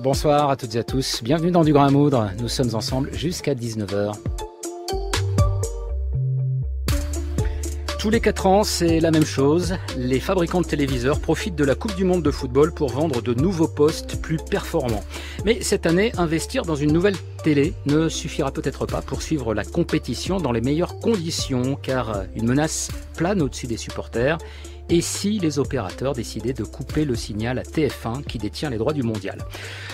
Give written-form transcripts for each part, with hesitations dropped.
Bonsoir à toutes et à tous, bienvenue dans Du Grain à Moudre, nous sommes ensemble jusqu'à 19 h. Tous les 4 ans, c'est la même chose. Les fabricants de téléviseurs profitent de la Coupe du Monde de football pour vendre de nouveaux postes plus performants. Mais cette année, investir dans une nouvelle télé ne suffira peut-être pas pour suivre la compétition dans les meilleures conditions, car une menace plane au-dessus des supporters. Et si les opérateurs décidaient de couper le signal à TF1 qui détient les droits du mondial?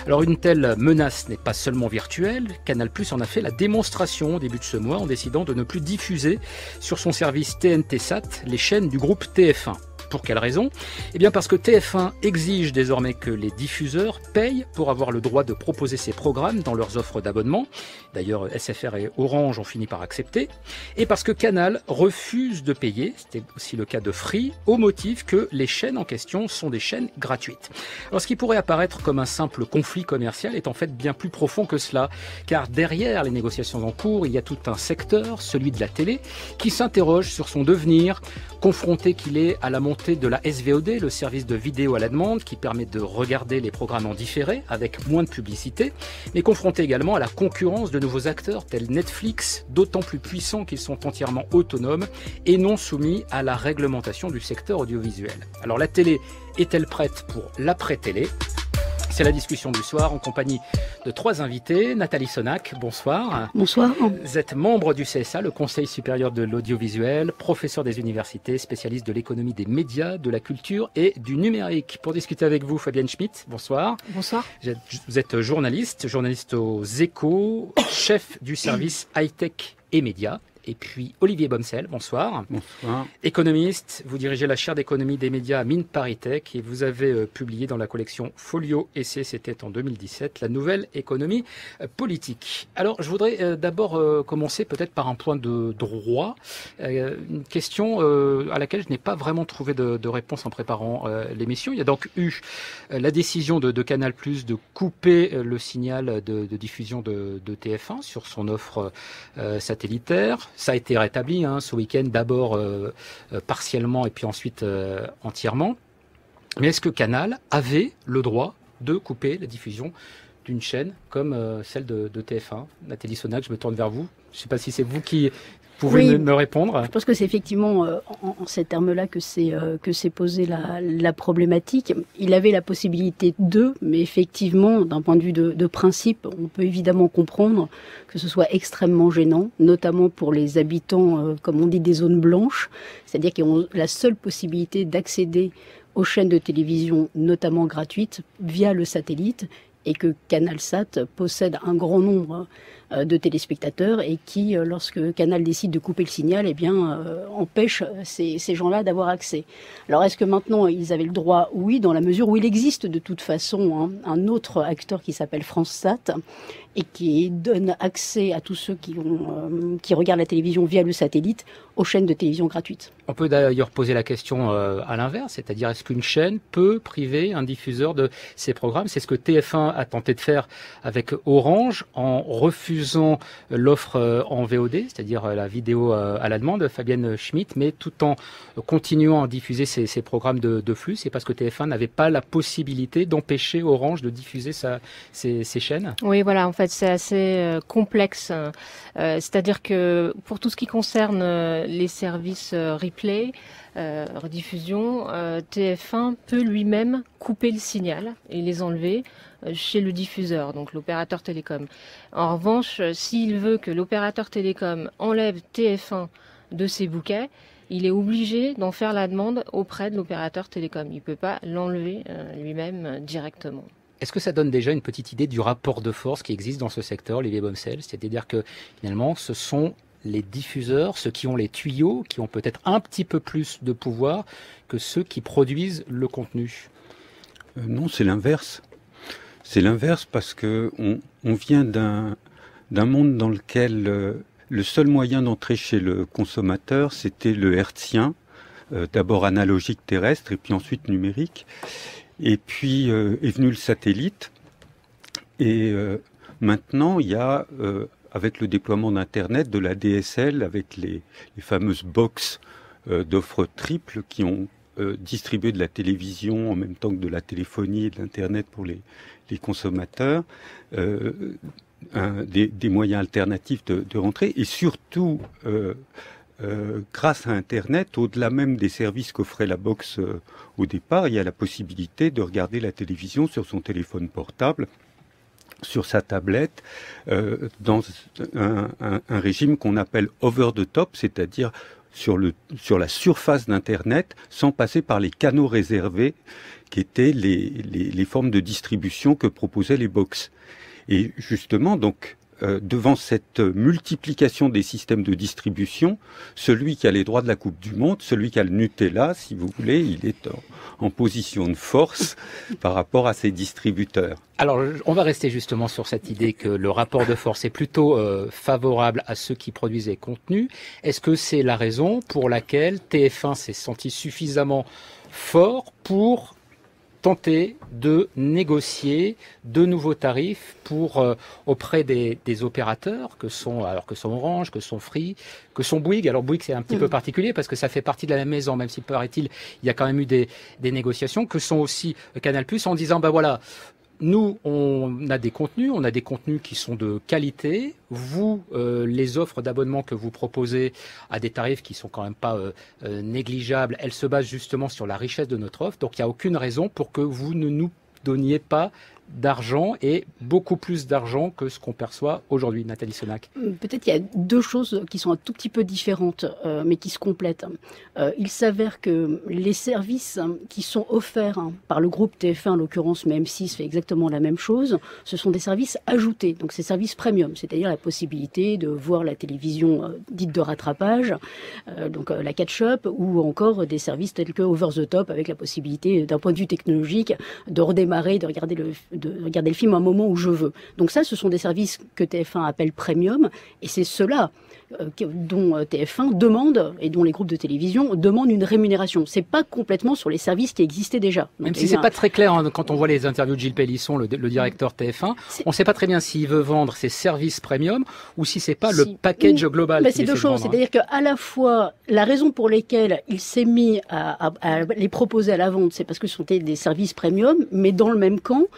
Alors une telle menace n'est pas seulement virtuelle, Canal+ en a fait la démonstration au début de ce mois en décidant de ne plus diffuser sur son service TNT Sat les chaînes du groupe TF1. Pour quelle raison? Eh bien parce que TF1 exige désormais que les diffuseurs payent pour avoir le droit de proposer ces programmes dans leurs offres d'abonnement. D'ailleurs, SFR et Orange ont fini par accepter. Et parce que Canal refuse de payer, c'était aussi le cas de Free, au motif que les chaînes en question sont des chaînes gratuites. Alors ce qui pourrait apparaître comme un simple conflit commercial est en fait bien plus profond que cela. Car derrière les négociations en cours, il y a tout un secteur, celui de la télé, qui s'interroge sur son devenir, confronté qu'il est à la montée de la SVOD, le service de vidéo à la demande qui permet de regarder les programmes en différé avec moins de publicité, mais confronté également à la concurrence de nouveaux acteurs tels Netflix, d'autant plus puissants qu'ils sont entièrement autonomes et non soumis à la réglementation du secteur audiovisuel. Alors la télé est-elle prête pour l'après-télé ? C'est la discussion du soir en compagnie de 3 invités. Nathalie Sonac, bonsoir. Bonsoir. Vous êtes membre du CSA, le Conseil supérieur de l'audiovisuel, professeur des universités, spécialiste de l'économie des médias, de la culture et du numérique. Pour discuter avec vous, Fabienne Schmitt, bonsoir. Bonsoir. Vous êtes journaliste aux Échos, chef du service high-tech et médias. Et puis Olivier Bomsel, bonsoir. Bonsoir. Économiste, vous dirigez la chaire d'économie des médias à Mines ParisTech et vous avez publié dans la collection Folio Essai, c'était en 2017, la nouvelle économie politique. Alors je voudrais d'abord commencer peut-être par un point de droit, une question à laquelle je n'ai pas vraiment trouvé de réponse en préparant l'émission. Il y a donc eu la décision de Canal+ de couper le signal de diffusion de TF1 sur son offre satellitaire. Ça a été rétabli ce week-end, d'abord partiellement et puis ensuite entièrement. Mais est-ce que Canal avait le droit de couper la diffusion d'une chaîne comme celle de TF1? Nathalie Sonac, je me tourne vers vous. Je ne sais pas si c'est vous qui pouvez me répondre. Je pense que c'est effectivement en ces termes-là que c'est posé la problématique. Il avait la possibilité mais effectivement, d'un point de vue de principe, on peut évidemment comprendre que ce soit extrêmement gênant, notamment pour les habitants, comme on dit, des zones blanches, c'est-à-dire qu'ils ont la seule possibilité d'accéder aux chaînes de télévision, notamment gratuites, via le satellite, et que CanalSat possède un grand nombre de téléspectateurs et qui, lorsque Canal décide de couper le signal, empêche ces gens-là d'avoir accès. Alors, est-ce que maintenant, ils avaient le droit? Oui, dans la mesure où il existe de toute façon un autre acteur qui s'appelle FranceSat et qui donne accès à tous ceux qui regardent la télévision via le satellite aux chaînes de télévision gratuites. On peut d'ailleurs poser la question à l'inverse, c'est-à-dire est-ce qu'une chaîne peut priver un diffuseur de ses programmes? C'est ce que TF1 a tenté de faire avec Orange en refusant l'offre en VOD, c'est-à-dire la vidéo à la demande, Fabienne Schmitt, mais tout en continuant à diffuser ses programmes de flux. C'est parce que TF1 n'avait pas la possibilité d'empêcher Orange de diffuser ses chaînes? Oui, voilà, en fait, c'est assez complexe. C'est-à-dire que pour tout ce qui concerne les services replay, rediffusion, TF1 peut lui-même couper le signal et les enlever chez le diffuseur, donc l'opérateur télécom. En revanche, s'il veut que l'opérateur télécom enlève TF1 de ses bouquets, il est obligé d'en faire la demande auprès de l'opérateur télécom. Il ne peut pas l'enlever lui-même directement. Est-ce que ça donne déjà une petite idée du rapport de force qui existe dans ce secteur, Olivier Bomsel? C'est-à-dire que finalement, ce sont les diffuseurs, ceux qui ont les tuyaux, qui ont peut-être un petit peu plus de pouvoir que ceux qui produisent le contenu? Non, c'est l'inverse. C'est l'inverse parce que on vient d'un monde dans lequel le seul moyen d'entrer chez le consommateur, c'était le hertzien, d'abord analogique terrestre et puis ensuite numérique. Et puis est venu le satellite. Et maintenant, il y a, avec le déploiement d'Internet, de la DSL, avec les fameuses box d'offres triples qui ont distribué de la télévision en même temps que de la téléphonie et de l'Internet pour les les consommateurs des moyens alternatifs de rentrer, et surtout grâce à Internet, au-delà même des services qu'offrait la box au départ, il y a la possibilité de regarder la télévision sur son téléphone portable, sur sa tablette, dans un régime qu'on appelle over the top, c'est-à-dire sur la surface d'Internet, sans passer par les canaux réservés qui étaient les formes de distribution que proposaient les box. Et justement, donc, devant cette multiplication des systèmes de distribution, celui qui a les droits de la Coupe du Monde, celui qui a le Nutella, si vous voulez, il est en position de force par rapport à ses distributeurs. Alors, on va rester justement sur cette idée que le rapport de force est plutôt favorable à ceux qui produisent les contenus. Est-ce que c'est la raison pour laquelle TF1 s'est senti suffisamment fort pour tenter de négocier de nouveaux tarifs pour auprès des opérateurs que sont Orange, que sont Free, que sont Bouygues. Alors Bouygues c'est un petit peu particulier parce que ça fait partie de la même maison, même si paraît-il il y a quand même eu des négociations, que sont aussi Canal+, en disant voilà, nous, on a des contenus qui sont de qualité. Vous, les offres d'abonnement que vous proposez à des tarifs qui sont quand même pas négligeables, elles se basent justement sur la richesse de notre offre. Donc, il n'y a aucune raison pour que vous ne nous donniez pas d'argent, et beaucoup plus d'argent que ce qu'on perçoit aujourd'hui. Nathalie Senac. Peut-être qu'il y a deux choses qui sont un tout petit peu différentes, mais qui se complètent. Il s'avère que les services qui sont offerts par le groupe TF1, en l'occurrence, mais M6 fait exactement la même chose, ce sont des services ajoutés, donc ces services premium, c'est-à-dire la possibilité de voir la télévision dite de rattrapage, donc la catch-up, ou encore des services tels que Over the Top, avec la possibilité, d'un point de vue technologique, de redémarrer, de regarder le film à un moment où je veux. Donc ça, ce sont des services que TF1 appelle premium, et c'est cela dont TF1 demande, et dont les groupes de télévision demandent une rémunération. C'est pas complètement sur les services qui existaient déjà. Donc, même si c'est pas très clair, quand on voit les interviews de Gilles Pélisson, le directeur TF1, on sait pas très bien s'il veut vendre ses services premium ou si c'est pas le package global. Mais c'est deux choses. C'est-à-dire qu'à la fois, la raison pour lesquelles il s'est mis à les proposer à la vente, c'est parce que ce sont des services premium, mais dans le même temps,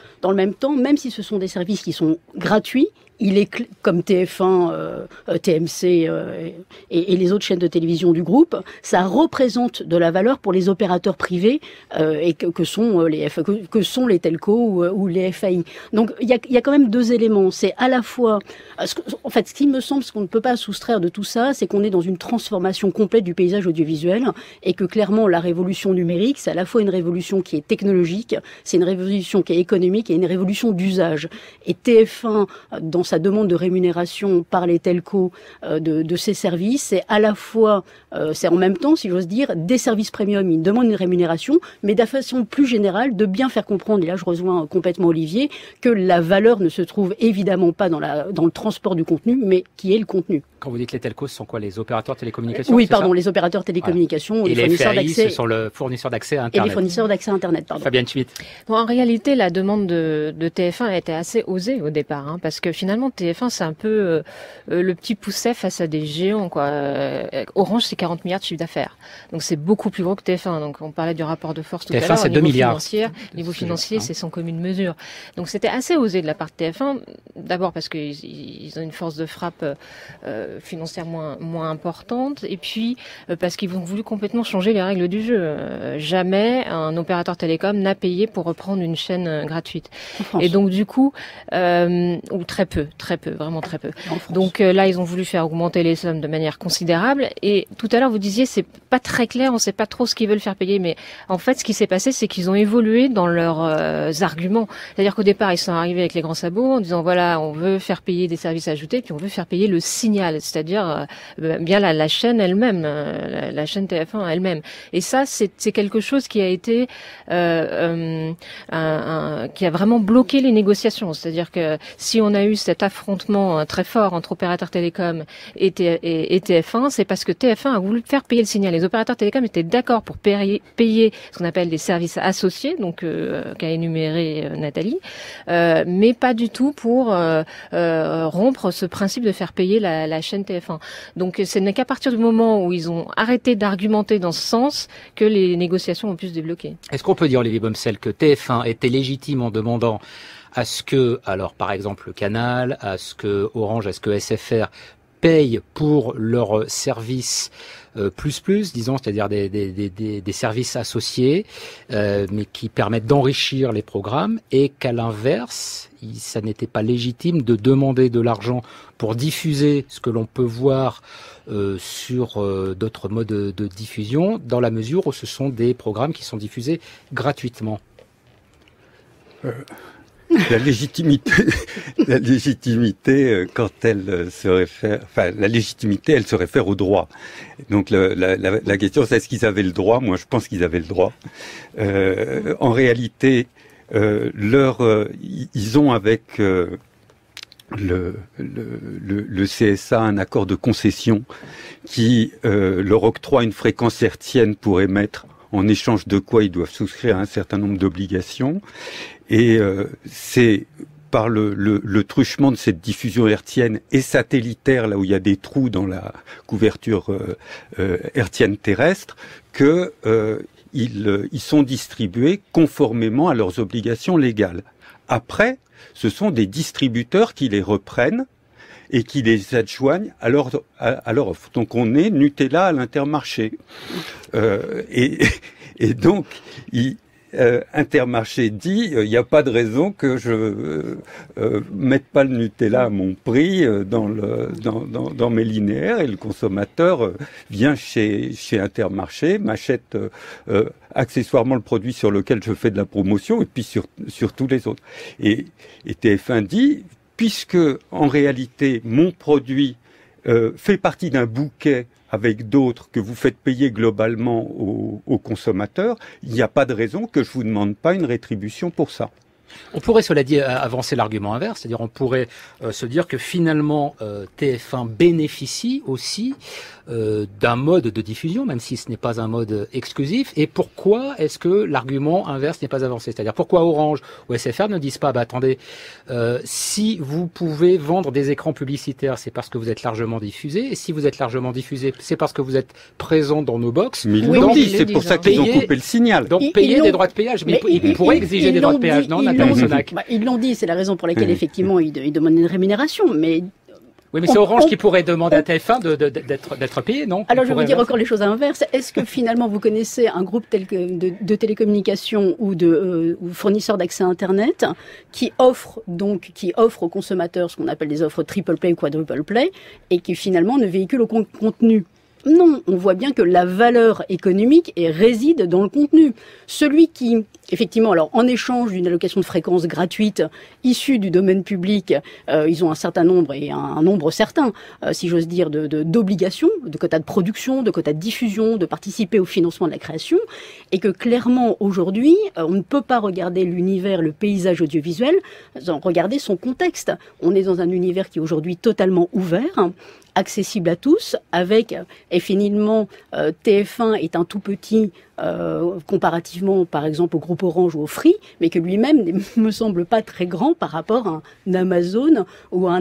même si ce sont des services qui sont gratuits, il est comme TF1, TMC et les autres chaînes de télévision du groupe, ça représente de la valeur pour les opérateurs privés et que sont les telcos ou les FAI. Donc il y a quand même deux éléments. C'est à la fois, en fait, ce qui me semble, ce qu'on ne peut pas soustraire de tout ça, c'est qu'on est dans une transformation complète du paysage audiovisuel, et que clairement la révolution numérique, c'est à la fois une révolution qui est technologique, c'est une révolution qui est économique et une révolution d'usage. Et TF1, dans sa demande de rémunération par les telcos de ces services, c'est à la fois, c'est en même temps, si j'ose dire, des services premium, ils demandent une rémunération, mais de façon plus générale, de bien faire comprendre, et là je rejoins complètement Olivier, que la valeur ne se trouve évidemment pas dans le transport du contenu, mais qui est le contenu. Quand vous dites les telcos, ce sont quoi, les opérateurs télécommunications? Oui, pardon, les opérateurs télécommunications, voilà. Et les fournisseurs d'accès. Ce sont le fournisseur d'accès à Internet. Et les fournisseurs d'accès à Internet, pardon. Fabienne Schmitt. Bon, en réalité, la demande de TF1 a été assez osée au départ, parce que finalement, TF1, c'est un peu le petit pousset face à des géants, quoi. Orange, c'est 40 milliards de chiffre d'affaires. Donc, c'est beaucoup plus gros que TF1. Donc, on parlait du rapport de force tout à l'heure. TF1, c'est 2 milliards. Niveau financier, c'est sans commune mesure. Donc, c'était assez osé de la part de TF1. D'abord parce qu'ils ont une force de frappe financière moins importante. Et puis, parce qu'ils ont voulu complètement changer les règles du jeu. Jamais un opérateur télécom n'a payé pour reprendre une chaîne gratuite. Et donc, du coup, ou très peu, vraiment très peu. Donc là, ils ont voulu faire augmenter les sommes de manière considérable. Et tout à l'heure, vous disiez, c'est pas très clair, on sait pas trop ce qu'ils veulent faire payer. Mais en fait, ce qui s'est passé, c'est qu'ils ont évolué dans leurs arguments. C'est-à-dire qu'au départ, ils sont arrivés avec les grands sabots en disant, voilà, on veut faire payer des services ajoutés, puis on veut faire payer le signal, c'est-à-dire bien la chaîne elle-même, la chaîne TF1 elle-même. Et ça, c'est quelque chose qui a été qui a vraiment bloqué les négociations. C'est-à-dire que si on a eu cet affrontement très fort entre opérateurs télécoms et TF1, c'est parce que TF1 a voulu faire payer le signal. Les opérateurs télécoms étaient d'accord pour payer ce qu'on appelle des services associés, donc qu'a énuméré Nathalie, mais pas du tout pour rompre ce principe de faire payer la chaîne TF1. Donc ce n'est qu'à partir du moment où ils ont arrêté d'argumenter dans ce sens que les négociations ont pu se débloquer. Est-ce qu'on peut dire, Olivier Bomsel, que TF1 était légitime en demandant à ce que, alors par exemple Canal, à ce que Orange, à ce que SFR payent pour leurs services disons, c'est-à-dire des services associés, mais qui permettent d'enrichir les programmes, et qu'à l'inverse, ça n'était pas légitime de demander de l'argent pour diffuser ce que l'on peut voir sur d'autres modes de diffusion, dans la mesure où ce sont des programmes qui sont diffusés gratuitement. La légitimité, quand elle se réfère, la légitimité, elle se réfère au droit. Donc la question, c'est est-ce qu'ils avaient le droit? Moi, je pense qu'ils avaient le droit. En réalité, ils ont avec le CSA un accord de concession qui leur octroie une fréquence hertzienne pour émettre, en échange de quoi ils doivent souscrire à un certain nombre d'obligations. Et c'est par le truchement de cette diffusion hertzienne et satellitaire, là où il y a des trous dans la couverture hertzienne terrestre, que ils sont distribués conformément à leurs obligations légales. Après, ce sont des distributeurs qui les reprennent et qui les adjoignent à leur offre. Donc on est Nutella à l'Intermarché. Et donc, Intermarché dit, il n'y a pas de raison que je mette pas le Nutella à mon prix dans mes linéaires, et le consommateur vient chez Intermarché, m'achète accessoirement le produit sur lequel je fais de la promotion, et puis sur tous les autres. Et TF1 dit, puisque en réalité mon produit fait partie d'un bouquet avec d'autres que vous faites payer globalement aux consommateurs, il n'y a pas de raison que je vous demande pas une rétribution pour ça. On pourrait, cela dit, avancer l'argument inverse, c'est-à-dire on pourrait se dire que finalement TF1 bénéficie aussi d'un mode de diffusion, même si ce n'est pas un mode exclusif. Et pourquoi est-ce que l'argument inverse n'est pas avancé? C'est-à-dire pourquoi Orange ou SFR ne disent pas, attendez, si vous pouvez vendre des écrans publicitaires, c'est parce que vous êtes largement diffusé, et si vous êtes largement diffusé, c'est parce que vous êtes présent dans nos box. Mais ils l'ont dit, c'est pour ça qu'ils ont coupé le signal. Donc payer des droits de péage, mais ils pourraient exiger des droits de péage, non? Ils l'ont dit, c'est la raison pour laquelle effectivement ils demandent une rémunération, mais... Oui, mais c'est Orange qui pourrait demander à TF1 d'être payé, non? Alors je vais vous dire encore les choses inverses. Est-ce que finalement vous connaissez un groupe tel que de télécommunications ou ou fournisseurs d'accès à Internet qui offre aux consommateurs ce qu'on appelle des offres triple play ou quadruple play, et qui finalement ne véhiculent aucun contenu? Non, on voit bien que la valeur économique réside dans le contenu. Celui qui, effectivement, alors en échange d'une allocation de fréquences gratuite issue du domaine public, ils ont un certain nombre, et un nombre certain, si j'ose dire, d'obligations, de quotas de production, de quotas de diffusion, de participer au financement de la création, et que clairement aujourd'hui, on ne peut pas regarder l'univers, le paysage audiovisuel, sans regarder son contexte. On est dans un univers qui est aujourd'hui totalement ouvert, accessible à tous, avec, et finalement, TF1 est un tout petit comparativement, par exemple, au groupe Orange ou au Free, mais que lui-même ne me semble pas très grand par rapport à un Amazon ou à un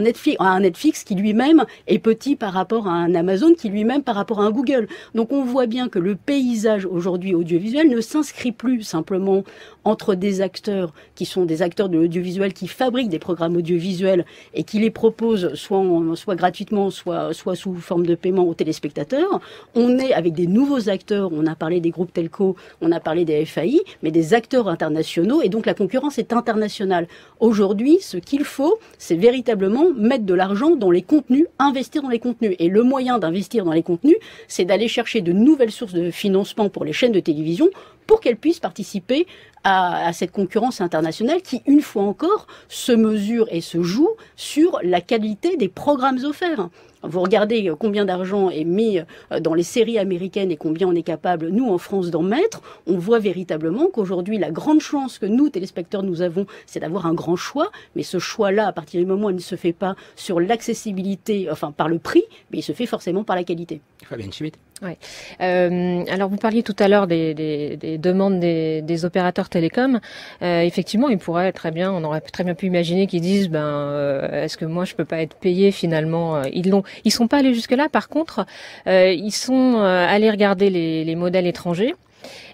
Netflix qui lui-même est petit par rapport à un Amazon qui lui-même par rapport à un Google. Donc on voit bien que le paysage aujourd'hui audiovisuel ne s'inscrit plus simplement entre des acteurs qui sont des acteurs de l'audiovisuel qui fabriquent des programmes audiovisuels et qui les proposent soit gratuitement, soit sous forme de paiement aux téléspectateurs. On est avec des nouveaux acteurs, on a parlé des groupes telco, on a parlé des FAI, mais des acteurs internationaux, et donc la concurrence est internationale. Aujourd'hui, ce qu'il faut, c'est véritablement mettre de l'argent dans les contenus, investir dans les contenus. Et le moyen d'investir dans les contenus, c'est d'aller chercher de nouvelles sources de financement pour les chaînes de télévision pour qu'elles puissent participer à cette concurrence internationale qui, une fois encore, se mesure et se joue sur la qualité des programmes offerts. Vous regardez combien d'argent est mis dans les séries américaines et combien on est capable, nous, en France, d'en mettre. On voit véritablement qu'aujourd'hui, la grande chance que nous, téléspectateurs, nous avons, c'est d'avoir un grand choix. Mais ce choix-là, à partir du moment où il ne se fait pas sur l'accessibilité, enfin par le prix, mais il se fait forcément par la qualité. Fabienne Schmitt. Ouais. Alors vous parliez tout à l'heure des demandes des opérateurs télécoms. Effectivement, on aurait très bien pu imaginer qu'ils disent, est-ce que moi je peux pas être payé finalement? Ils sont pas allés jusque là. Par contre, ils sont allés regarder les modèles étrangers.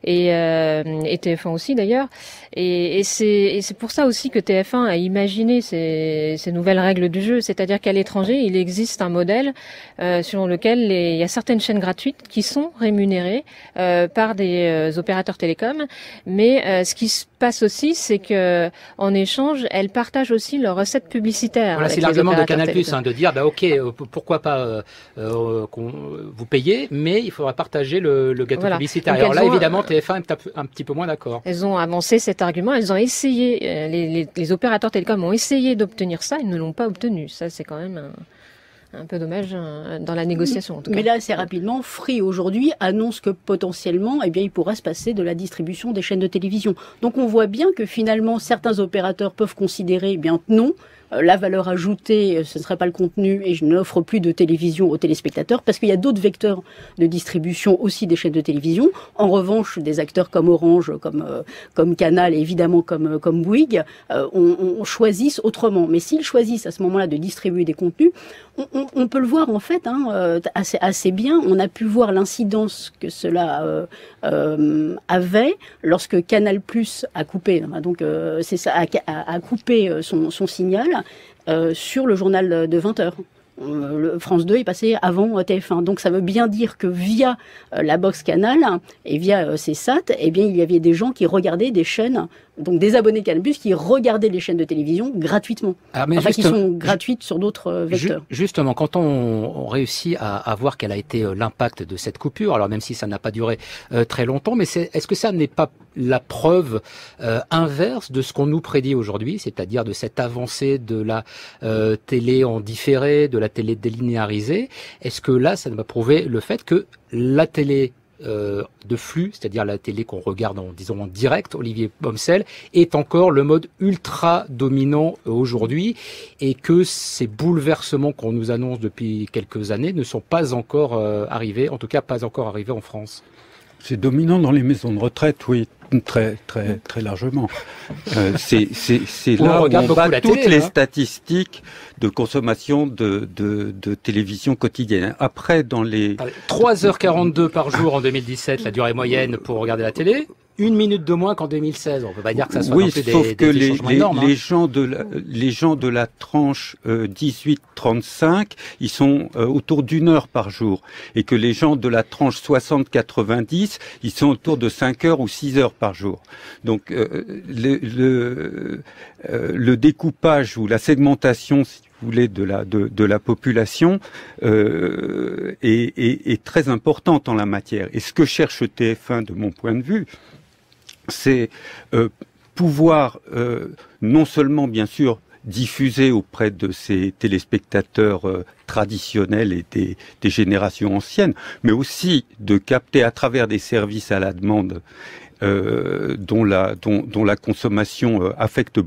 et TF1 aussi d'ailleurs. Et c'est pour ça aussi que TF1 a imaginé ces nouvelles règles du jeu, c'est-à-dire qu'à l'étranger, il existe un modèle selon lequel il y a certaines chaînes gratuites qui sont rémunérées par des opérateurs télécoms, mais ce qui se passe aussi, c'est que en échange, elles partagent aussi leurs recettes publicitaires. Voilà, c'est l'argument de Canal+, de dire ok, pourquoi pas vous payez, mais il faudra partager le gâteau publicitaire. Alors là, évidemment, TF1 est un petit peu moins d'accord. Elles ont avancé cet argument, elles ont essayé, les opérateurs télécoms ont essayé d'obtenir ça, ils ne l'ont pas obtenu. Ça, c'est quand même un peu dommage dans la négociation, en tout cas. Mais là, assez rapidement, Free aujourd'hui annonce que potentiellement, il pourrait se passer de la distribution des chaînes de télévision. Donc on voit bien que finalement, certains opérateurs peuvent considérer, non, la valeur ajoutée, ce ne serait pas le contenu et je n'offre plus de télévision aux téléspectateurs parce qu'il y a d'autres vecteurs de distribution aussi des chaînes de télévision. En revanche, des acteurs comme Orange, comme Canal et évidemment comme Bouygues, on choisissent autrement. Mais s'ils choisissent à ce moment-là de distribuer des contenus, on peut le voir en fait assez bien. On a pu voir l'incidence que cela avait lorsque Canal+ a coupé, a coupé son signal sur le journal de 20h. France 2 est passé avant TF1. Donc ça veut bien dire que via la box Canal et via ces SAT, il y avait des gens qui regardaient des chaînes, donc des abonnés de Canal+, qui regardaient les chaînes de télévision gratuitement. Qui sont gratuites sur d'autres vecteurs. Justement, quand on réussit à voir quel a été l'impact de cette coupure, alors même si ça n'a pas duré très longtemps, mais est-ce que ça n'est pas la preuve inverse de ce qu'on nous prédit aujourd'hui, c'est-à-dire de cette avancée de la télé en différé, de la télé délinéarisée? Est-ce que là, ça va prouver le fait que la télé de flux, c'est-à-dire la télé qu'on regarde en direct, Olivier Bomsel, est encore le mode ultra dominant aujourd'hui et que ces bouleversements qu'on nous annonce depuis quelques années ne sont pas encore arrivés, en tout cas pas encore arrivés en France? C'est dominant dans les maisons de retraite, oui, très largement. C'est là où on bat toutes les statistiques de consommation de télévision quotidienne. Après, dans les 3h42 par jour en 2017, la durée moyenne pour regarder la télé. 1 minute de moins qu'en 2016. On peut pas dire que ça soit sauf que les gens de la tranche 18-35, ils sont autour d'1 heure par jour, et que les gens de la tranche 60-90, ils sont autour de 5 heures ou 6 heures par jour. Donc le découpage ou la segmentation, si vous voulez, de la population est très importante en la matière. Et ce que cherche TF1, de mon point de vue, c'est pouvoir non seulement, bien sûr, diffuser auprès de ces téléspectateurs traditionnels et des générations anciennes, mais aussi de capter à travers des services à la demande dont la consommation affecte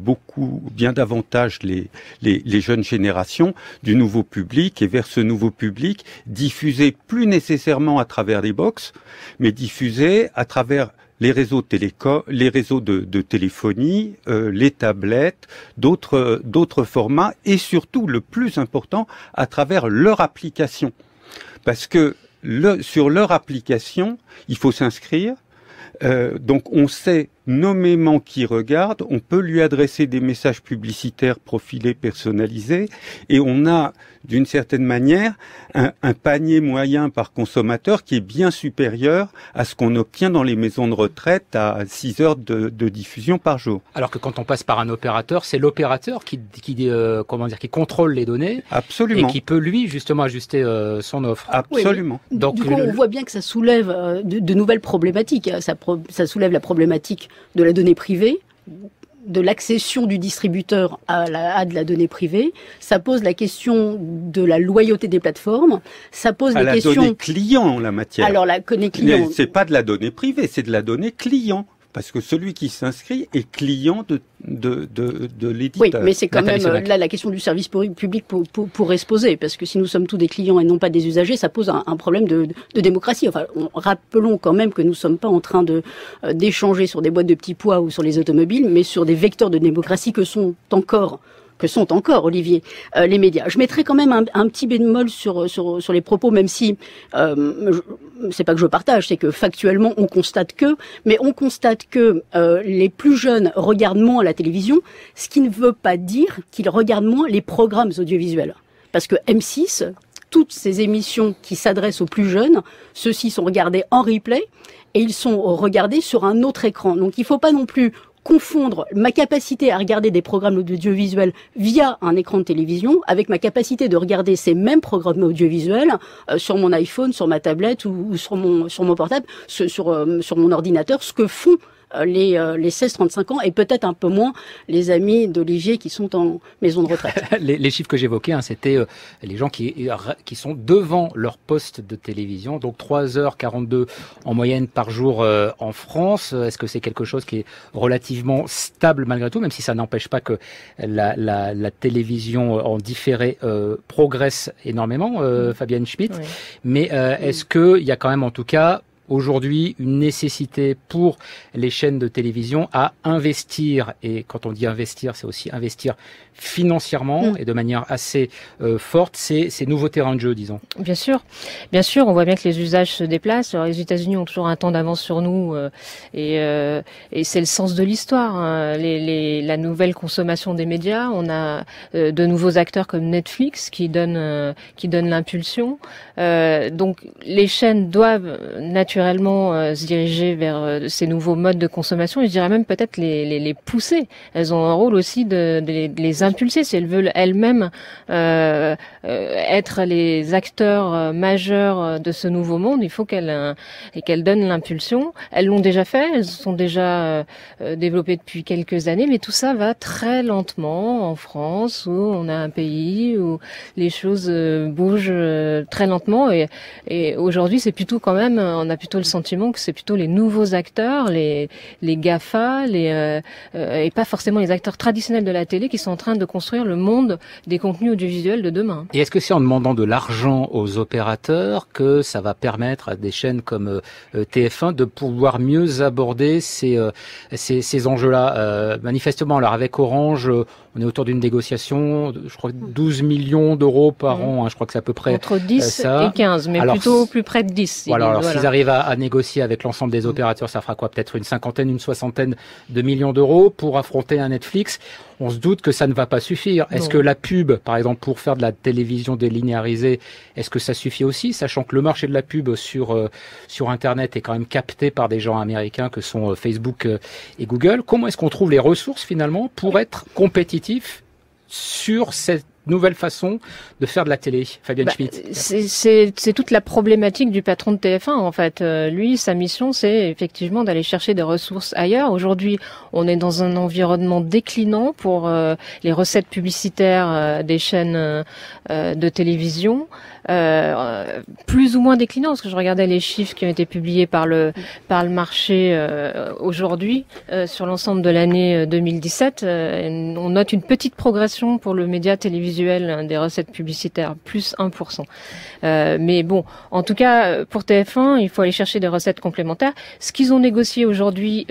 bien davantage les jeunes générations, du nouveau public, et vers ce nouveau public, diffuser plus nécessairement à travers les box, mais diffuser à travers les réseaux les réseaux de téléphonie, les tablettes, d'autres formats, et surtout, le plus important, à travers leur application. Parce que sur leur application, il faut s'inscrire. Donc on sait nommément qui regarde, on peut lui adresser des messages publicitaires profilés, personnalisés, et on a d'une certaine manière un panier moyen par consommateur qui est bien supérieur à ce qu'on obtient dans les maisons de retraite à 6 heures de diffusion par jour. Alors que quand on passe par un opérateur, c'est l'opérateur qui contrôle les données. Absolument. Et qui peut lui justement ajuster son offre. Absolument. Oui, donc du coup, on voit bien que ça soulève de nouvelles problématiques. Ça soulève la problématique de la donnée privée, de l'accession du distributeur à de la donnée privée. Ça pose la question de la loyauté des plateformes. Ça pose la question... donnée client en la matière. Alors la donnée client... C'est pas de la donnée privée, c'est de la donnée client. Parce que celui qui s'inscrit est client de l'éditeur. Oui, mais c'est quand même là la question du service public pourrait se poser, parce que si nous sommes tous des clients et non pas des usagers, ça pose un problème de démocratie. Enfin, rappelons quand même que nous ne sommes pas en train d'échanger sur des boîtes de petits pois ou sur les automobiles, mais sur des vecteurs de démocratie que sont encore que sont encore, Olivier, les médias. Je mettrai quand même un petit bémol sur les propos, même si c'est pas que je partage, c'est que factuellement on constate que les plus jeunes regardent moins la télévision, ce qui ne veut pas dire qu'ils regardent moins les programmes audiovisuels. Parce que M6, toutes ces émissions qui s'adressent aux plus jeunes, ceux-ci sont regardés en replay et ils sont regardés sur un autre écran. Donc il ne faut pas non plus confondre ma capacité à regarder des programmes audiovisuels via un écran de télévision avec ma capacité de regarder ces mêmes programmes audiovisuels sur mon iPhone, sur ma tablette ou sur mon portable, sur mon ordinateur, ce que font les 16-35 ans et peut-être un peu moins les amis d'Olivier qui sont en maison de retraite. Les chiffres que j'évoquais, c'était les gens qui sont devant leur poste de télévision, donc 3h42 en moyenne par jour en France. Est-ce que c'est quelque chose qui est relativement stable malgré tout, même si ça n'empêche pas que la télévision en différé progresse énormément, Fabienne Schmitt, oui. Mais est-ce qu'il y a quand même en tout cas aujourd'hui une nécessité pour les chaînes de télévision à investir, et quand on dit investir, c'est aussi investir financièrement et de manière assez forte, ces nouveaux terrains de jeu, disons. Bien sûr, on voit bien que les usages se déplacent. Alors, les États-Unis ont toujours un temps d'avance sur nous et c'est le sens de l'histoire. Hein. La nouvelle consommation des médias, on a de nouveaux acteurs comme Netflix qui donnent l'impulsion. Donc les chaînes doivent naturellement se diriger vers ces nouveaux modes de consommation. Et je dirais même peut-être les pousser. Elles ont un rôle aussi de les impulser, si elles veulent elles-mêmes être les acteurs majeurs de ce nouveau monde, il faut qu'elles donnent l'impulsion. Elles l'ont déjà fait, elles sont déjà développées depuis quelques années, mais tout ça va très lentement en France, où on a un pays où les choses bougent très lentement, et aujourd'hui c'est plutôt quand même, on a plutôt le sentiment que c'est plutôt les nouveaux acteurs, les GAFA, et pas forcément les acteurs traditionnels de la télé qui sont en train de construire le monde des contenus audiovisuels de demain. Et est-ce que c'est en demandant de l'argent aux opérateurs que ça va permettre à des chaînes comme TF1 de pouvoir mieux aborder ces enjeux-là? Manifestement, alors avec Orange, on est autour d'une négociation, je crois 12 millions d'euros par an, hein, je crois que c'est à peu près entre 10 et 15, mais alors, plutôt plus près de 10. Voilà, s'ils arrivent à négocier avec l'ensemble des opérateurs, ça fera quoi? Peut-être une cinquantaine, une soixantaine de millions d'euros pour affronter un Netflix. On se doute que ça ne va pas suffire. Est-ce que la pub, par exemple, pour faire de la télévision délinéarisée, est-ce que ça suffit aussi, sachant que le marché de la pub sur Internet est quand même capté par des gens américains que sont Facebook et Google? Comment est-ce qu'on trouve les ressources finalement pour être compétitif sur cette nouvelle façon de faire de la télé, Fabienne Schmitt? C'est toute la problématique du patron de TF1 en fait. Lui, sa mission, c'est effectivement d'aller chercher des ressources ailleurs. Aujourd'hui, on est dans un environnement déclinant pour les recettes publicitaires des chaînes de télévision. Plus ou moins déclinant, parce que je regardais les chiffres qui ont été publiés par le marché aujourd'hui sur l'ensemble de l'année 2017. On note une petite progression pour le média télévisuel des recettes publicitaires, plus 1%. Mais bon, en tout cas, pour TF1, il faut aller chercher des recettes complémentaires. Ce qu'ils ont négocié aujourd'hui,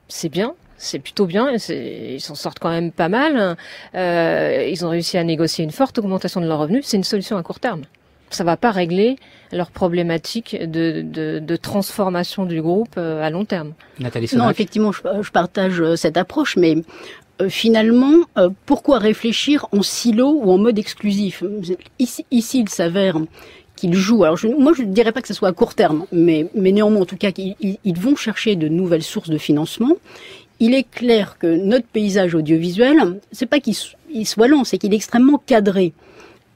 c'est bien. C'est plutôt bien, ils s'en sortent quand même pas mal. Ils ont réussi à négocier une forte augmentation de leurs revenus. C'est une solution à court terme. Ça va pas régler leur problématique de transformation du groupe à long terme. Nathalie Sonac. Non, effectivement, je partage cette approche, mais finalement, pourquoi réfléchir en silo ou en mode exclusif? Ici, il s'avère qu'ils jouent. Alors, moi, je ne dirais pas que ce soit à court terme, mais néanmoins, en tout cas, ils vont chercher de nouvelles sources de financement. Il est clair que notre paysage audiovisuel, c'est pas qu'il soit lent, c'est qu'il est extrêmement cadré.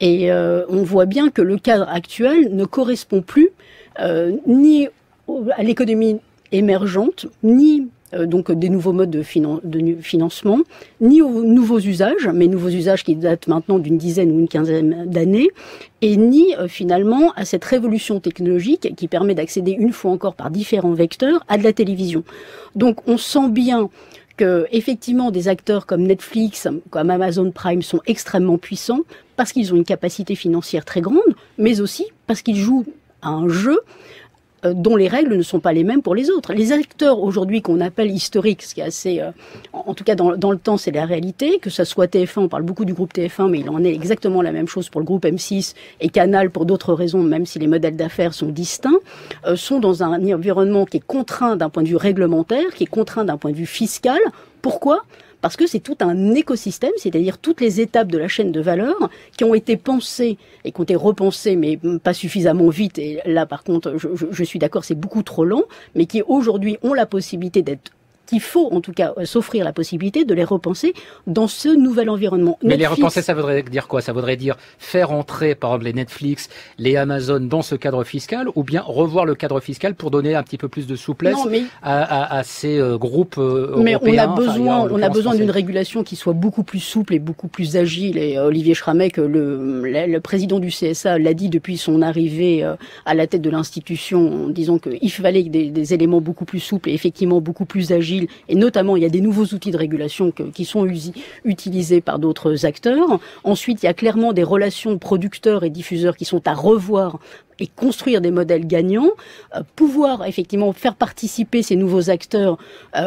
Et on voit bien que le cadre actuel ne correspond plus ni à l'économie émergente, ni donc des nouveaux modes de financement, ni aux nouveaux usages, mais nouveaux usages qui datent maintenant d'une dizaine ou une quinzaine d'années, et ni finalement à cette révolution technologique qui permet d'accéder une fois encore par différents vecteurs à de la télévision. Donc on sent bien que effectivement des acteurs comme Netflix, comme Amazon Prime sont extrêmement puissants parce qu'ils ont une capacité financière très grande, mais aussi parce qu'ils jouent à un jeu dont les règles ne sont pas les mêmes pour les autres. Les acteurs aujourd'hui qu'on appelle historiques, ce qui est assez, en tout cas dans le temps, c'est la réalité, que ça soit TF1, on parle beaucoup du groupe TF1, mais il en est exactement la même chose pour le groupe M6 et Canal pour d'autres raisons, même si les modèles d'affaires sont distincts, sont dans un environnement qui est contraint d'un point de vue réglementaire, qui est contraint d'un point de vue fiscal. Pourquoi ? Parce que c'est tout un écosystème, c'est-à-dire toutes les étapes de la chaîne de valeur qui ont été pensées et qui ont été repensées, mais pas suffisamment vite. Et là, par contre, je suis d'accord, c'est beaucoup trop lent, mais qui aujourd'hui ont la possibilité d'être... qu'il faut en tout cas s'offrir la possibilité de les repenser dans ce nouvel environnement. Mais les repenser, ça voudrait dire quoi? Ça voudrait dire faire entrer, par exemple, les Netflix, les Amazon dans ce cadre fiscal, ou bien revoir le cadre fiscal pour donner un petit peu plus de souplesse à ces groupes européens. Mais on a besoin d'une régulation qui soit beaucoup plus souple et beaucoup plus agile. Et Olivier Schrammeck, le président du CSA, l'a dit depuis son arrivée à la tête de l'institution, en disant qu'il fallait des éléments beaucoup plus souples et effectivement beaucoup plus agiles. Et notamment, il y a des nouveaux outils de régulation qui sont utilisés par d'autres acteurs. Ensuite, il y a clairement des relations producteurs et diffuseurs qui sont à revoir et construire des modèles gagnants, pouvoir effectivement faire participer ces nouveaux acteurs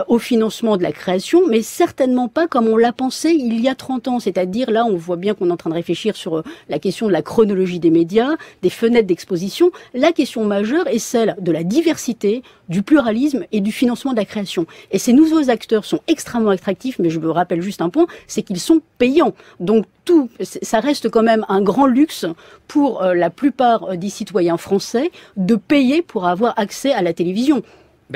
au financement de la création, mais certainement pas comme on l'a pensé il y a 30 ans. C'est-à-dire, là, on voit bien qu'on est en train de réfléchir sur la question de la chronologie des médias, des fenêtres d'exposition. La question majeure est celle de la diversité, du pluralisme et du financement de la création. Et ces nouveaux acteurs sont extrêmement attractifs, mais je me rappelle juste un point, c'est qu'ils sont payants. Donc, ça reste quand même un grand luxe pour la plupart des citoyens français de payer pour avoir accès à la télévision.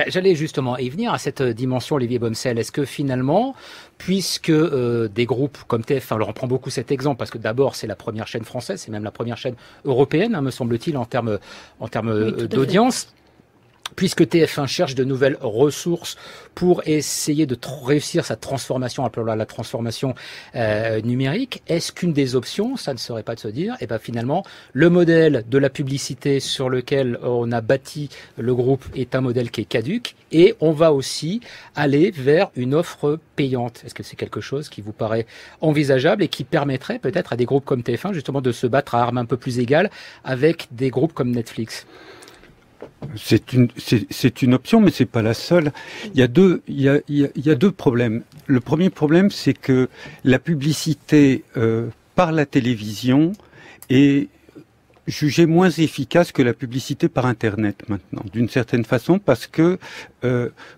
J'allais justement y venir à cette dimension, Olivier Bomsel. Est-ce que finalement, puisque des groupes comme TF1, alors on prend beaucoup cet exemple parce que d'abord c'est la première chaîne française, c'est même la première chaîne européenne, me semble-t-il, en termes d'audience. Puisque TF1 cherche de nouvelles ressources pour essayer de réussir sa transformation, appelons-la la transformation numérique, est-ce qu'une des options, ça ne serait pas de se dire, finalement, le modèle de la publicité sur lequel on a bâti le groupe est un modèle qui est caduc et on va aussi aller vers une offre payante. Est-ce que c'est quelque chose qui vous paraît envisageable et qui permettrait peut-être à des groupes comme TF1 justement de se battre à armes un peu plus égales avec des groupes comme Netflix ? C'est une option, mais c'est pas la seule. Il y a deux problèmes. Le premier problème, c'est que la publicité par la télévision est jugée moins efficace que la publicité par Internet maintenant, d'une certaine façon, parce que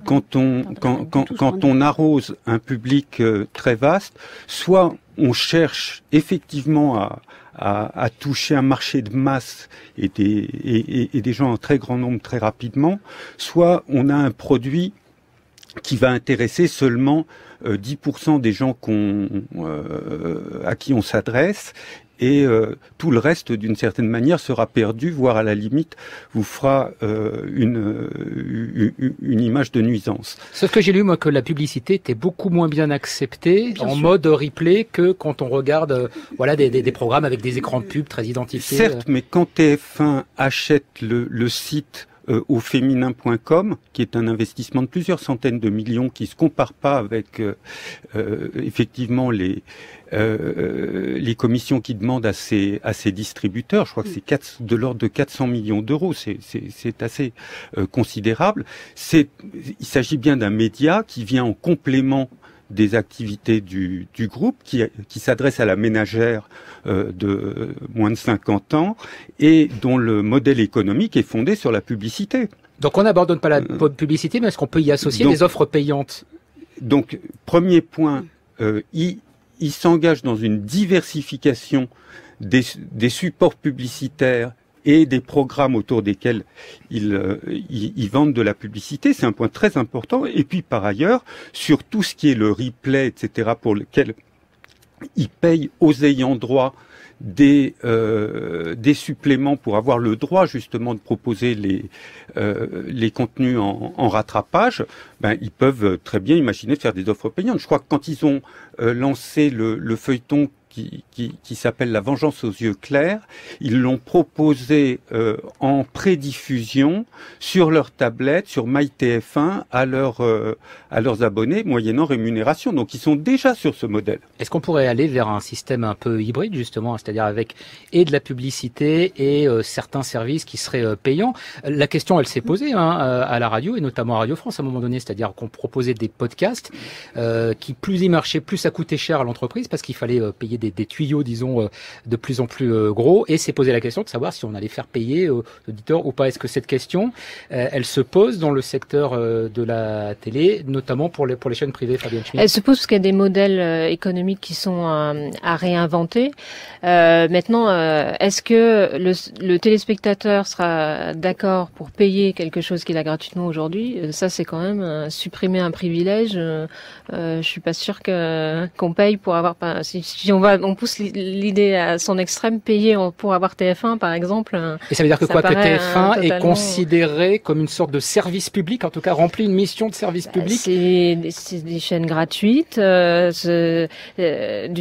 quand on arrose un public très vaste, soit on cherche effectivement à toucher un marché de masse et des gens en très grand nombre très rapidement, soit on a un produit qui va intéresser seulement 10% des gens à qui on s'adresse, et tout le reste, d'une certaine manière, sera perdu, voire à la limite, vous fera une image de nuisance. Sauf que j'ai lu, moi, que la publicité était beaucoup moins bien acceptée mode replay que quand on regarde des programmes avec des écrans de pub très identifiés. Certes, mais quand TF1 achète le site au féminin.com, qui est un investissement de plusieurs centaines de millions, qui se compare pas avec effectivement les commissions qui demandent à ces distributeurs. Je crois que c'est de l'ordre de 400 millions d'euros. C'est assez considérable. Il s'agit bien d'un média qui vient en complément des activités du groupe, qui s'adresse à la ménagère de moins de 50 ans et dont le modèle économique est fondé sur la publicité. Donc on n'abandonne pas la publicité, mais est-ce qu'on peut y associer des offres payantes? Donc, premier point, il s'engage dans une diversification des supports publicitaires et des programmes autour desquels ils vendent de la publicité. C'est un point très important. Et puis, par ailleurs, sur tout ce qui est le replay, etc., pour lequel ils payent aux ayants droit des suppléments pour avoir le droit justement de proposer les contenus en rattrapage, ils peuvent très bien imaginer de faire des offres payantes. Je crois que quand ils ont lancé le feuilleton qui s'appelle La Vengeance aux yeux clairs. Ils l'ont proposé en prédiffusion sur leur tablette, sur MyTF1, à leurs abonnés, moyennant rémunération. Donc ils sont déjà sur ce modèle. Est-ce qu'on pourrait aller vers un système un peu hybride, justement, c'est-à-dire avec et de la publicité et certains services qui seraient payants? La question, elle s'est posée à la radio, et notamment à Radio France à un moment donné, c'est-à-dire qu'on proposait des podcasts qui, plus ils marchaient, plus ça coûtait cher à l'entreprise, parce qu'il fallait payer des tuyaux, disons, de plus en plus gros, et s'est posé la question de savoir si on allait faire payer aux auditeurs ou pas. Est-ce que cette question, elle se pose dans le secteur de la télé, notamment pour les chaînes privées, Fabienne Schmitt? Elle se pose parce qu'il y a des modèles économiques qui sont à réinventer. Maintenant, est-ce que le téléspectateur sera d'accord pour payer quelque chose qu'il a gratuitement aujourd'hui? Ça, c'est quand même supprimer un privilège. Je suis pas sûre qu'on paye pour avoir. Si on pousse l'idée à son extrême, payer pour avoir TF1 par exemple. Et ça veut dire que quoi, que TF1 est considéré comme une sorte de service public, en tout cas remplit une mission de service public? C'est des chaînes gratuites, d'une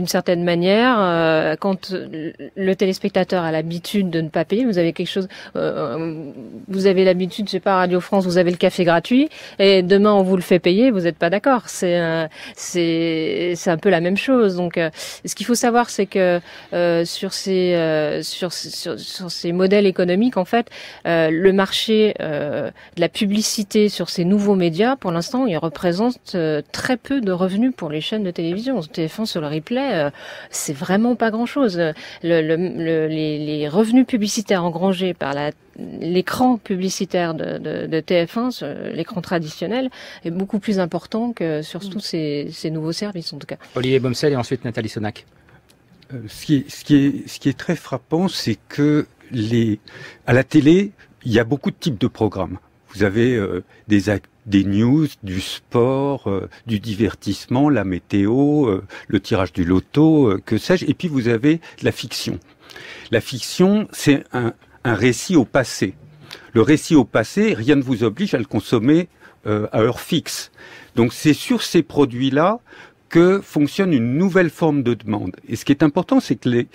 certaine manière. Quand le téléspectateur a l'habitude de ne pas payer, vous avez quelque chose, vous avez l'habitude, je sais pas, Radio France, vous avez le café gratuit, et demain on vous le fait payer, vous n'êtes pas d'accord. C'est un peu la même chose. Donc, ce qu'il faut savoir, c'est que sur ces modèles économiques, en fait, le marché de la publicité sur ces nouveaux médias, pour l'instant, il représente très peu de revenus pour les chaînes de télévision. TF1 sur le replay, c'est vraiment pas grand-chose. Les revenus publicitaires engrangés par l'écran publicitaire de TF1, l'écran traditionnel, est beaucoup plus important que sur tous ces nouveaux services, en tout cas. Olivier Bomsel et ensuite Nathalie Sonac. Ce qui est très frappant, c'est que à la télé, il y a beaucoup de types de programmes. Vous avez des news, du sport, du divertissement, la météo, le tirage du loto, que sais-je. Et puis vous avez la fiction. La fiction, c'est un récit au passé. Le récit au passé, rien ne vous oblige à le consommer à heure fixe. Donc c'est sur ces produits-là que fonctionne une nouvelle forme de demande. Et ce qui est important, c'est que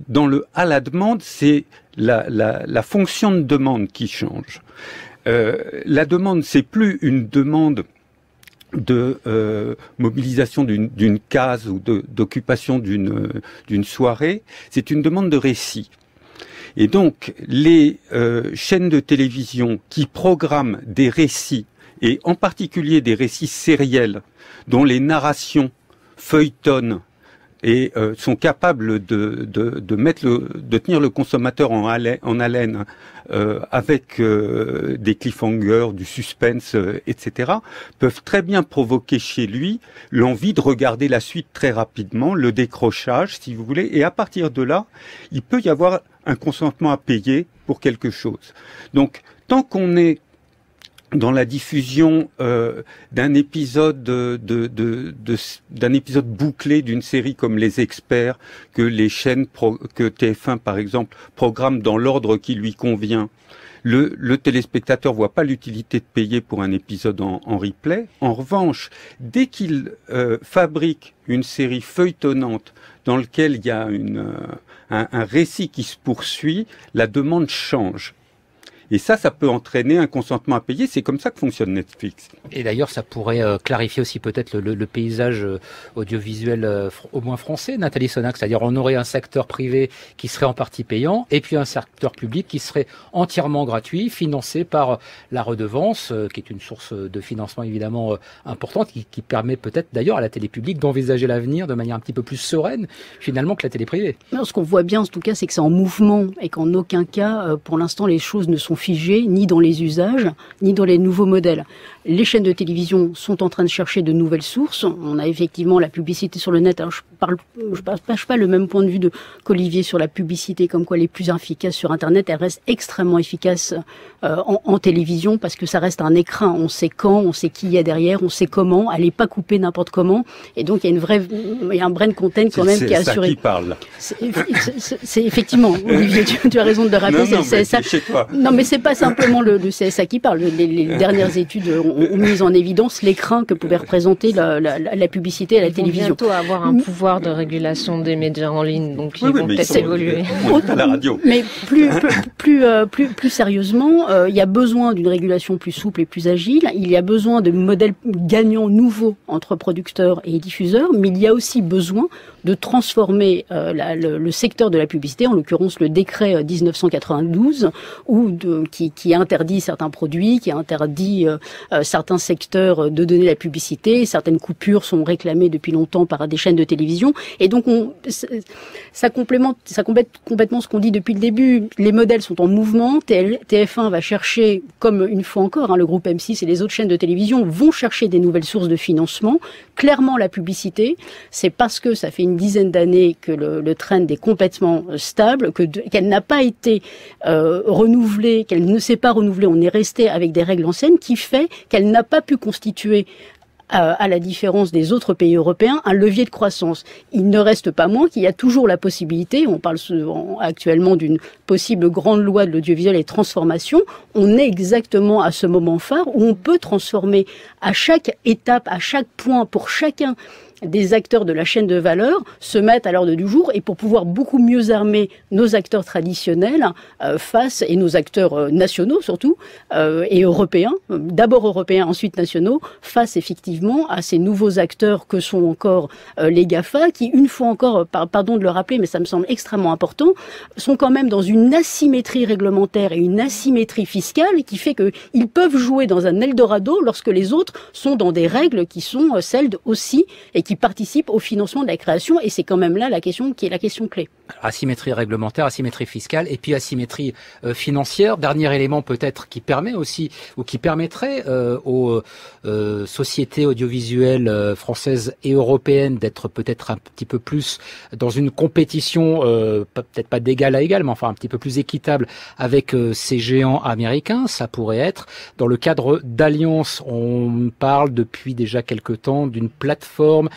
dans le à la demande, c'est la fonction de demande qui change. La demande, c'est plus une demande de mobilisation d'une case ou d'occupation d'une soirée, c'est une demande de récit. Et donc, les chaînes de télévision qui programment des récits, et en particulier des récits sériels, dont les narrations feuilletonnent et sont capables de tenir le consommateur en haleine avec des cliffhangers, du suspense, etc., peuvent très bien provoquer chez lui l'envie de regarder la suite très rapidement, le décrochage, si vous voulez, et à partir de là, il peut y avoir un consentement à payer pour quelque chose. Donc, tant qu'on est dans la diffusion d'un épisode d'un épisode bouclé d'une série comme Les Experts, que les chaînes que TF1 par exemple programme dans l'ordre qui lui convient, le téléspectateur voit pas l'utilité de payer pour un épisode en replay. En revanche, dès qu'il fabrique une série feuilletonnante dans laquelle il y a un récit qui se poursuit, la demande change. Et ça peut entraîner un consentement à payer. C'est comme ça que fonctionne Netflix. Et d'ailleurs, ça pourrait clarifier aussi peut-être le paysage audiovisuel au moins français, Nathalie Sonac. C'est-à-dire, on aurait un secteur privé qui serait en partie payant, et puis un secteur public qui serait entièrement gratuit, financé par la redevance, qui est une source de financement évidemment importante, qui permet peut-être d'ailleurs à la télé publique d'envisager l'avenir de manière un petit peu plus sereine, finalement, que la télé privée. Non, ce qu'on voit bien, en tout cas, c'est que c'est en mouvement, et qu'en aucun cas, pour l'instant, les choses ne sont figées, ni dans les usages, ni dans les nouveaux modèles. Les chaînes de télévision sont en train de chercher de nouvelles sources. On a effectivement la publicité sur le net. Alors, je partage pas le même point de vue qu'Olivier sur la publicité, comme quoi elle est plus efficace sur Internet. Elle reste extrêmement efficace en télévision, parce que ça reste un écran. On sait quand, on sait qui il y a derrière, on sait comment. Elle n'est pas coupée n'importe comment. Et donc, il y a un brain content quand même qui est assuré. C'est ça qui parle. C'est effectivement, Olivier, tu as raison de le rappeler. Non, mais c'est pas simplement le CSA qui parle. Les dernières études ont mis en évidence l'écran que pouvait représenter la publicité à la télévision. Bientôt avoir un pouvoir de régulation des médias en ligne, donc ils vont peut-être évoluer. La radio. Mais plus sérieusement, il y a besoin d'une régulation plus souple et plus agile. Il y a besoin de modèles gagnants nouveaux entre producteurs et diffuseurs, mais il y a aussi besoin de transformer le secteur de la publicité, en l'occurrence le décret 1992, qui interdit certains produits, qui interdit certains secteurs de donner la publicité. Certaines coupures sont réclamées depuis longtemps par des chaînes de télévision. Et donc, ça complète complètement ce qu'on dit depuis le début. Les modèles sont en mouvement. TF1 va chercher, comme une fois encore, le groupe M6 et les autres chaînes de télévision vont chercher des nouvelles sources de financement. Clairement, la publicité, c'est parce que ça fait une dizaine d'années que le trend est complètement stable, qu'elle n'a pas été renouvelée, qu'elle ne s'est pas renouvelée. On est resté avec des règles anciennes qui fait qu'elle n'a pas pu constituer, à la différence des autres pays européens, un levier de croissance. Il ne reste pas moins qu'il y a toujours la possibilité, on parle actuellement d'une possible grande loi de l'audiovisuel et de transformation, on est exactement à ce moment phare où on peut transformer à chaque étape, à chaque point, pour chacun des acteurs de la chaîne de valeur se mettent à l'ordre du jour, et pour pouvoir beaucoup mieux armer nos acteurs traditionnels et nos acteurs nationaux surtout, et européens, d'abord européens, ensuite nationaux, face effectivement à ces nouveaux acteurs que sont encore les GAFA, qui, une fois encore, pardon de le rappeler, mais ça me semble extrêmement important, sont quand même dans une asymétrie réglementaire et une asymétrie fiscale qui fait qu'ils peuvent jouer dans un Eldorado lorsque les autres sont dans des règles qui sont celles aussi, et qui participent au financement de la création, et c'est quand même là la question qui est la question clé. Alors, asymétrie réglementaire, asymétrie fiscale, et puis asymétrie financière. Dernier élément peut-être qui permet aussi, ou qui permettrait aux sociétés audiovisuelles françaises et européennes d'être peut-être un petit peu plus dans une compétition, peut-être pas d'égal à égal, mais enfin un petit peu plus équitable avec ces géants américains. Ça pourrait être dans le cadre d'alliances. On parle depuis déjà quelque temps d'une plateforme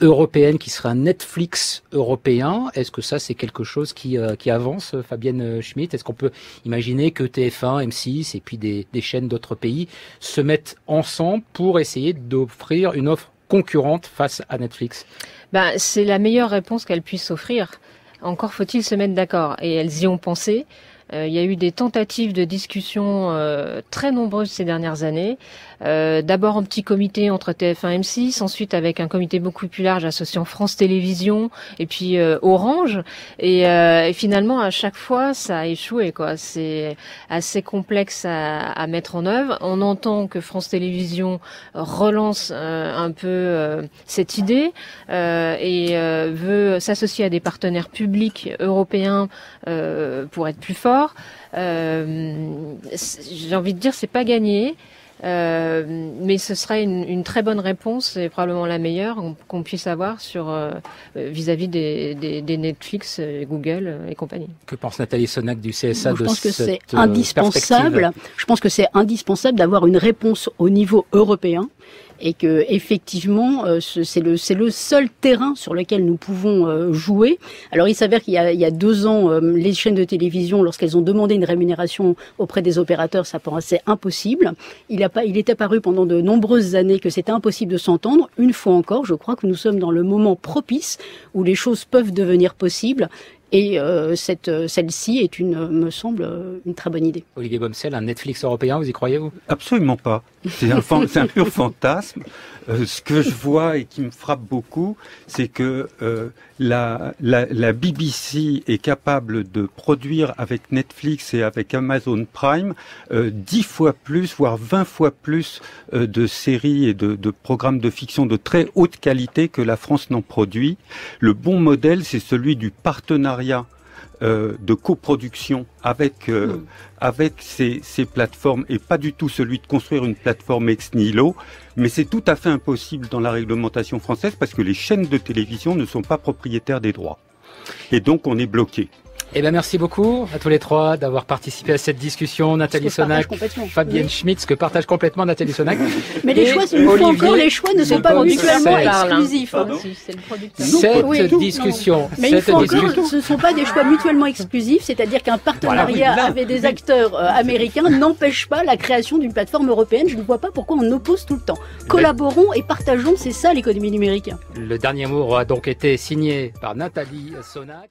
européenne qui serait un Netflix européen. Est-ce que ça, c'est quelque chose qui avance, Fabienne Schmitt? Est-ce qu'on peut imaginer que TF1, M6 et puis des chaînes d'autres pays se mettent ensemble pour essayer d'offrir une offre concurrente face à Netflix? C'est la meilleure réponse qu'elles puissent offrir. Encore faut-il se mettre d'accord. Et elles y ont pensé. Il y a eu des tentatives de discussion très nombreuses ces dernières années. D'abord en petit comité entre TF1 et M6, ensuite avec un comité beaucoup plus large associant France Télévisions et puis Orange. Et finalement, à chaque fois, ça a échoué, quoi. C'est assez complexe à mettre en œuvre. On entend que France Télévisions relance un peu cette idée et veut s'associer à des partenaires publics européens pour être plus fort. J'ai envie de dire, c'est pas gagné. Mais ce serait une très bonne réponse, et probablement la meilleure qu'on puisse avoir vis-à-vis des Netflix, Google et compagnie. Que pense Nathalie Sonac du CSA de cette perspective ? Je pense que c'est indispensable d'avoir une réponse au niveau européen, et que effectivement c'est le seul terrain sur lequel nous pouvons jouer. Alors il s'avère qu'il y a 2 ans, les chaînes de télévision, lorsqu'elles ont demandé une rémunération auprès des opérateurs, ça paraissait impossible. Il est apparu pendant de nombreuses années que c'était impossible de s'entendre. Une fois encore, je crois que nous sommes dans le moment propice où les choses peuvent devenir possibles. Et celle-ci me semble une très bonne idée. Olivier Bomsel, un Netflix européen, vous y croyez, vous ? Absolument pas. C'est un pur fantasme. Ce que je vois et qui me frappe beaucoup, c'est que la BBC est capable de produire avec Netflix et avec Amazon Prime 10 fois plus, voire 20 fois plus de séries et de programmes de fiction de très haute qualité que la France n'en produit. Le bon modèle, c'est celui du partenariat de coproduction avec ces plateformes, et pas du tout celui de construire une plateforme ex nihilo. Mais c'est tout à fait impossible dans la réglementation française parce que les chaînes de télévision ne sont pas propriétaires des droits. Et donc on est bloqué. Eh ben merci beaucoup à tous les trois d'avoir participé à cette discussion. Nathalie Sonac, Fabienne Schmitz, que partage complètement Nathalie Sonac. Mais les choix, une fois encore, les choix ne sont pas mutuellement exclusifs. Cette discussion, mais une fois encore, ce ne sont pas des choix mutuellement exclusifs, c'est-à-dire qu'un partenariat avec des acteurs américains n'empêche pas la création d'une plateforme européenne. Je ne vois pas pourquoi on oppose tout le temps. Collaborons et partageons, c'est ça l'économie numérique. Le dernier mot a donc été signé par Nathalie Sonac.